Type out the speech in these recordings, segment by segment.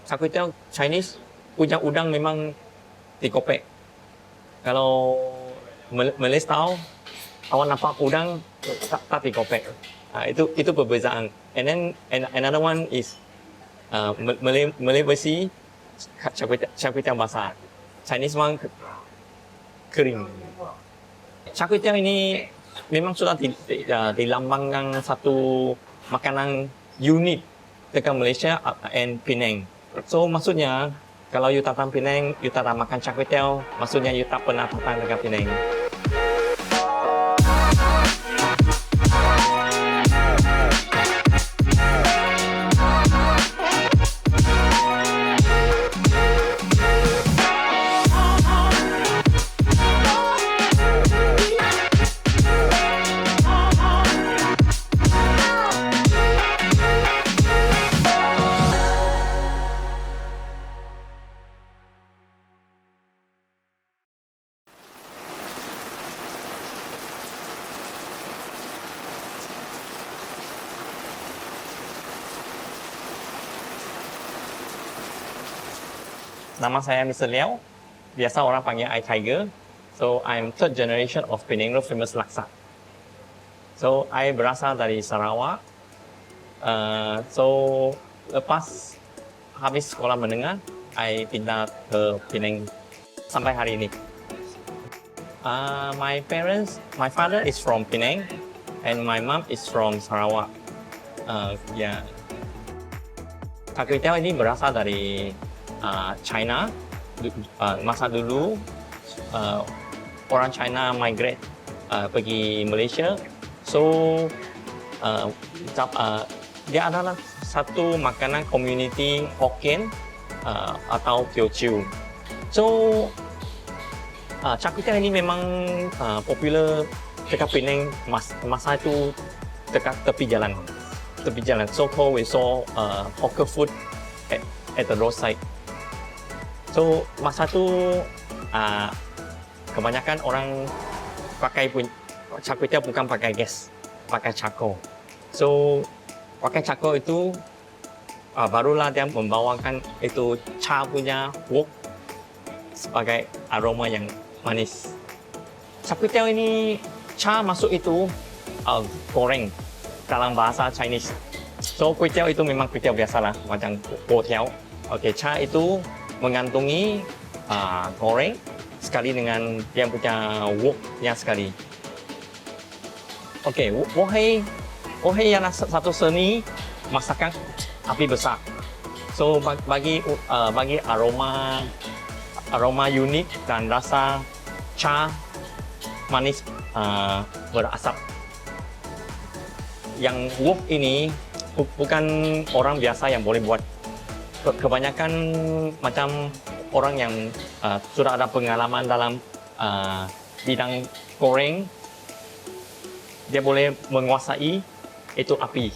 char kway teow Chinese punya udang memang dikopek. Kalau Malay style, awak nampak udang tak dikopek. Itu perbezaan. And then another one is Malay versi char kway teow basah. Chinese one kering. Char kway teow ini memang sudah dilambangkan satu makanan unik dekat Malaysia and Penang. So maksudnya kalau you datang Penang, you tak makan char kway teow, maksudnya you tak pernah datang dekat Penang. Nama saya Mr. Liao. Biasa orang panggil I Tiger. So, I'm third generation of Penang Road famous laksa. So, I berasal dari Sarawak. So, lepas habis sekolah menengah, I pindah ke Penang sampai hari ini. My father is from Penang and my mom is from Sarawak. Char kway teow ini berasal dari China. Masa dulu orang China migrate pergi Malaysia. So dia adalah satu makanan community Hokkien atau Teochew. So char kway teow ini memang popular dekat Penang masa itu dekat tepi jalan. So called we saw hawker food at the roadside. So masa tu kebanyakan orang pakai char kway teow bukan pakai gas, pakai charcoal. So pakai charcoal itu barulah dia membawakan itu char punya wok sebagai aroma yang manis. Char kway teow ini char masuk itu goreng dalam bahasa Chinese. So kway teow itu memang kway teow biasa lah, macam kuo teow. Oke, char itu mengantungi goreng sekali dengan yang punya woknya sekali. Oke, wohei ialah satu seni masakan api besar. So bagi aroma unik dan rasa char manis berasap. Yang wok ini bukan orang biasa yang boleh buat. Kebanyakan macam orang yang sudah ada pengalaman dalam bidang goreng, dia boleh menguasai itu api.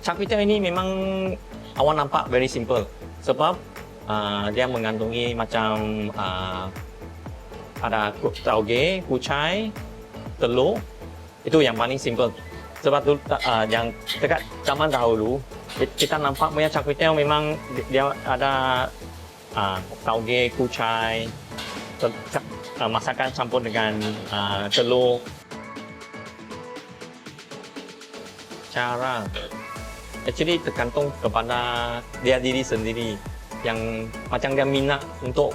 Char kway teow ini memang awak nampak very simple sebab dia mengandungi macam ada tauge, kucai, telur. Itu yang paling simple. Sebab tu yang dekat zaman dahulu kita nampak punya char kway teow memang dia ada tauge, kucai, masakan campur dengan telur. Cara actually tergantung kepada dia diri sendiri yang macam dia minat untuk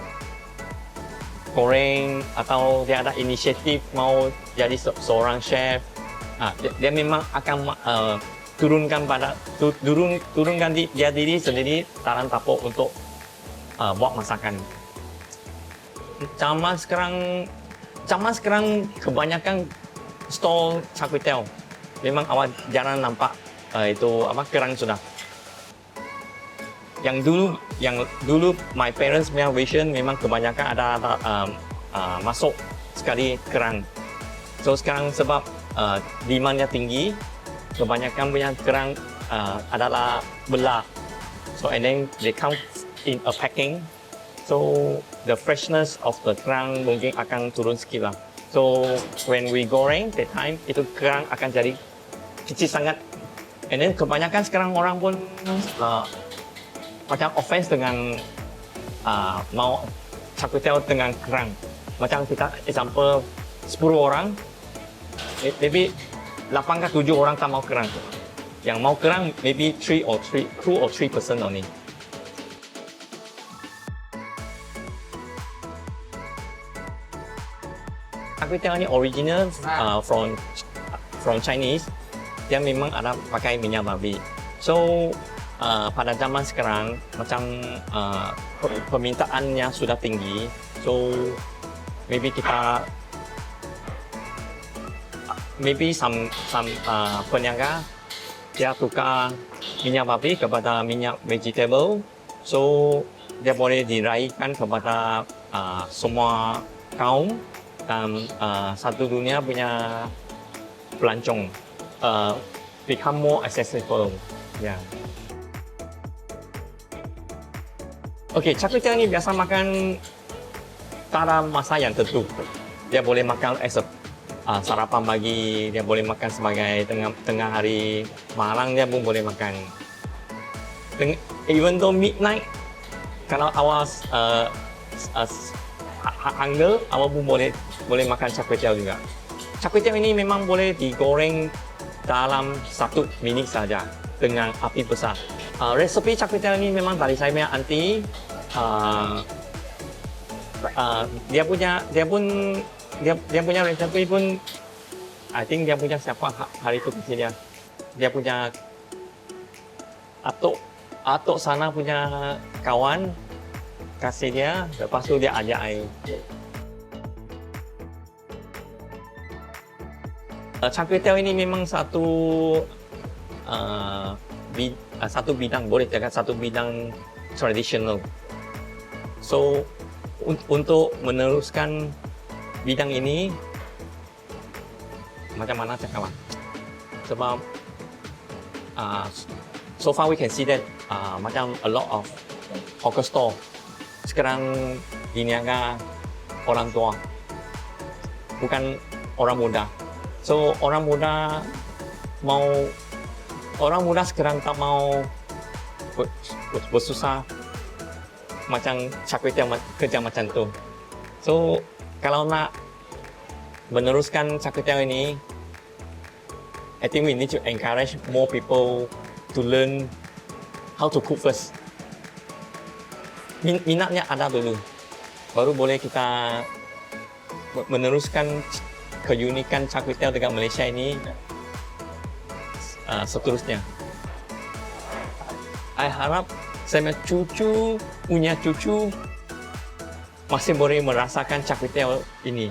goreng atau dia ada inisiatif mau jadi seorang chef. Dia memang akan turunkan dia diri sendiri dalam tapuk untuk buat masakan. Zaman sekarang kebanyakan stall char kway teow memang awak jarang nampak itu kerang sudah. Yang dulu my parents punya version memang kebanyakan ada masuk sekali kerang. So sekarang sebab demandnya tinggi, kebanyakan punya kerang adalah belah. So and then they come in a packing. So the freshness of the kerang mungkin akan turun sikit lah. So when we goreng, that time itu kerang akan jadi kecil sangat And then kebanyakan sekarang orang pun macam offense dengan mau char kway teow dengan kerang. Macam kita example 10 orang, maybe 8 ke 7 orang tak mau kerang. Yang mau kerang maybe 2 or 3% only. Char kway teow ni original from Chinese. Dia memang ada pakai minyak babi. So pada zaman sekarang macam permintaannya sudah tinggi. So maybe some peniaga dia tukar minyak babi kepada minyak vegetable. So dia boleh diraihkan kepada semua kaum dan satu dunia punya pelancong become more accessible. Yeah. Okay, char kway teow ni biasa makan pada masa yang tentu. Dia boleh makan as a sarapan pagi, dia boleh makan sebagai tengah hari, malam dia pun boleh makan. Even though midnight, kalau awak hunger, awak pun boleh makan char kway teow juga. Char kway teow ini memang boleh digoreng dalam 1 minit saja dengan api besar. Resepi char kway teow ini memang dari saya punya aunty. Dia punya resepi pun, I think dia punya siapa hari itu kasih dia. Dia punya atuk sana punya kawan kasih dia, lepas tu dia ajak saya. Char kway teow ini memang satu bidang, boleh cakap satu bidang tradisional. So untuk meneruskan bidang ini, macam mana cakap? Sebab so far we can see that macam a lot of hawker store sekarang diniaga orang tua, bukan orang muda. So orang muda sekarang tak mau bersusah macam char kway teow kerja macam tu. So kalau nak meneruskan char kway teow ini, I think we need to encourage more people to learn how to cook first. Minatnya ada dulu, baru boleh kita meneruskan keunikan char kway teow dengan Malaysia ini seterusnya. I harap saya punya cucu masih boleh merasakan char kway teow ini.